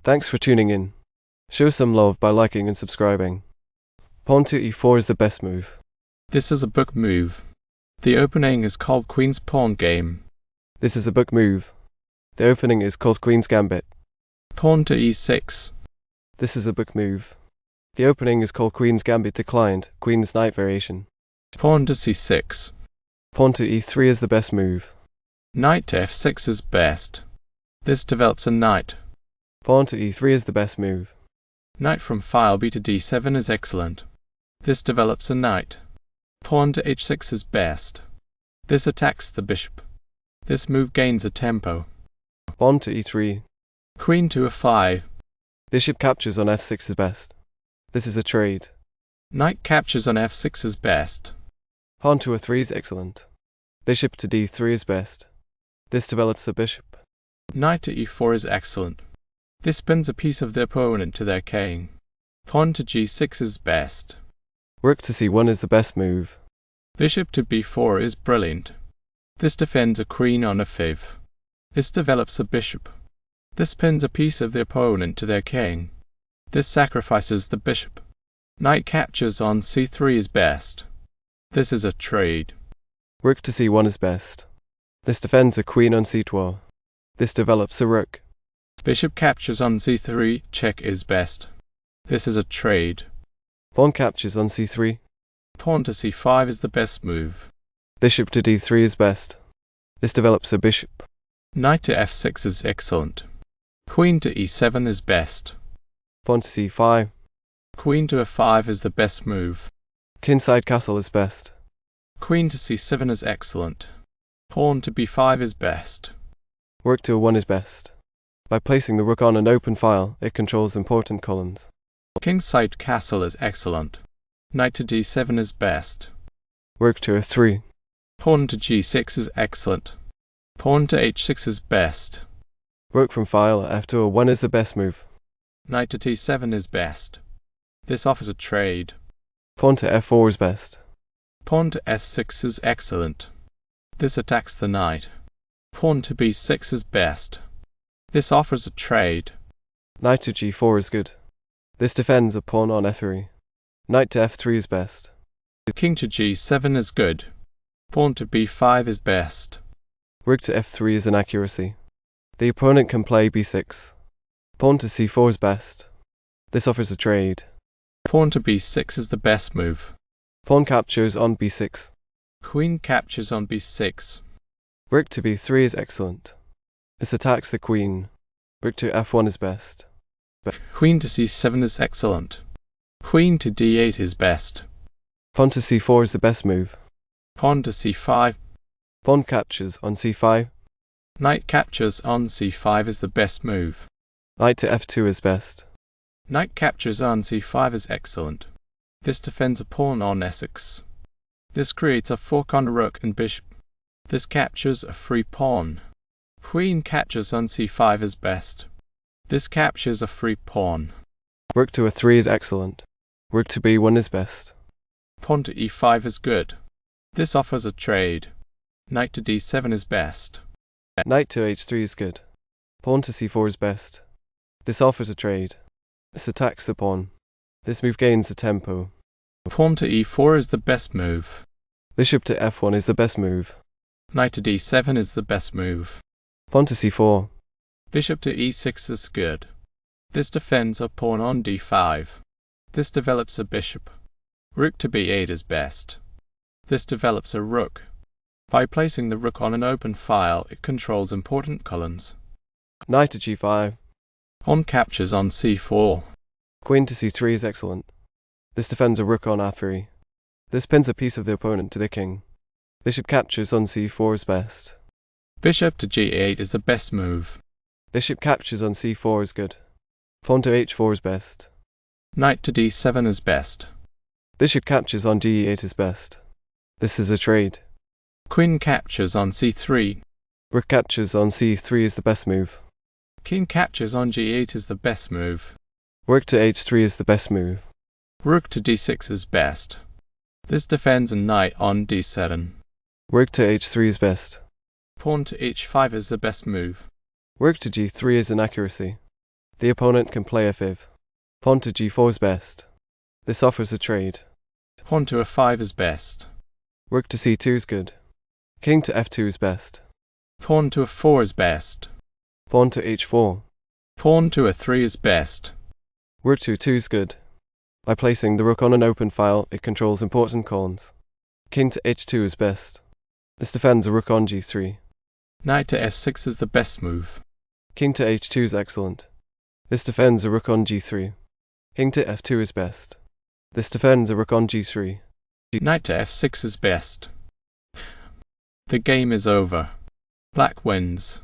Thanks for tuning in. Show some love by liking and subscribing. Pawn to e4 is the best move. This is a book move. The opening is called Queen's Pawn Game. This is a book move. The opening is called Queen's Gambit. Pawn to e6. This is a book move. The opening is called Queen's Gambit declined, Queen's Knight Variation. Pawn to c6. Pawn to e3 is the best move. Knight to f6 is best. This develops a knight. Pawn to e3 is the best move. Knight from file b to d7 is excellent. This develops a knight. Pawn to h6 is best. This attacks the bishop. This move gains a tempo. Pawn to e3. Queen to f5. Bishop captures on f6 is best. This is a trade. Knight captures on f6 is best. Pawn to a3 is excellent. Bishop to d3 is best. This develops a bishop. Knight to e4 is excellent. This pins a piece of the opponent to their king. Pawn to g6 is best. Rook to c1 is the best move. Bishop to b4 is brilliant. This defends a queen on f5. This develops a bishop. This pins a piece of the opponent to their king. This sacrifices the bishop. Knight captures on c3 is best. This is a trade. Rook to c1 is best. This defends a queen on c12. This develops a rook. Bishop captures on c3, check is best. This is a trade. Pawn captures on c3. Pawn to c5 is the best move. Bishop to d3 is best. This develops a bishop. Knight to f6 is excellent. Queen to e7 is best. Pawn to c5. Queen to f5 is the best move. Kingside castle is best. Queen to c7 is excellent. Pawn to b5 is best. Rook to a1 is best. By placing the rook on an open file, it controls important columns. Kingside castle is excellent. Knight to d7 is best. Rook to a3. Pawn to g6 is excellent. Pawn to h6 is best. Rook from file f to a1 is the best move. Knight to t7 is best. This offers a trade. Pawn to f4 is best. Pawn to s6 is excellent. This attacks the knight. Pawn to b6 is best. This offers a trade. Knight to g4 is good. This defends a pawn on f3. Knight to f3 is best. King to g7 is good. Pawn to b5 is best. Rook to f3 is an accuracy. The opponent can play b6. Pawn to c4 is best. This offers a trade. Pawn to b6 is the best move. Pawn captures on b6. Queen captures on b6. Rook to b3 is excellent. This attacks the queen. Rook to f1 is best. Queen to c7 is excellent. Queen to d8 is best. Pawn to c4 is the best move. Pawn to c5. Pawn captures on c5. Knight captures on c5 is the best move. Knight to f2 is best. Knight captures on c5 is excellent. This defends a pawn on e6. This creates a fork on rook and bishop. This captures a free pawn. Queen captures on c5 is best. This captures a free pawn. Rook to a3 is excellent. Rook to b1 is best. Pawn to e5 is good. This offers a trade. Knight to d7 is best. Knight to h3 is good. Pawn to c4 is best. This offers a trade. This attacks the pawn. This move gains a tempo. Pawn to e4 is the best move. Bishop to f1 is the best move. Knight to d7 is the best move. Pawn to c4. Bishop to e6 is good. This defends a pawn on d5. This develops a bishop. Rook to b8 is best. This develops a rook. By placing the rook on an open file, it controls important columns. Knight to g5. Pawn captures on c4. Queen to c3 is excellent. This defends a rook on a3. This pins a piece of the opponent to the king. Bishop captures on c4 is best. Bishop to g8 is the best move. Bishop captures on c4 is good. Pawn to h4 is best. Knight to d7 is best. Bishop captures on d8 is best. This is a trade. Queen captures on c3. Rook captures on c3 is the best move. King captures on g8 is the best move. Rook to h3 is the best move. Rook to d6 is best. This defends a knight on d7. Rook to h3 is best. Pawn to h5 is the best move. Rook to g3 is an accuracy. The opponent can play f5. Pawn to g4 is best. This offers a trade. Pawn to f5 is best. Rook to c2 is good. King to f2 is best. Pawn to f4 is best. Pawn to h4. Pawn to a3 is best. Rook to 2 is good. By placing the rook on an open file, it controls important pawns. King to h2 is best. This defends a rook on g3. Knight to f6 is the best move. King to h2 is excellent. This defends a rook on g3. King to f2 is best. This defends a rook on g3. Knight to f6 is best. The game is over. Black wins.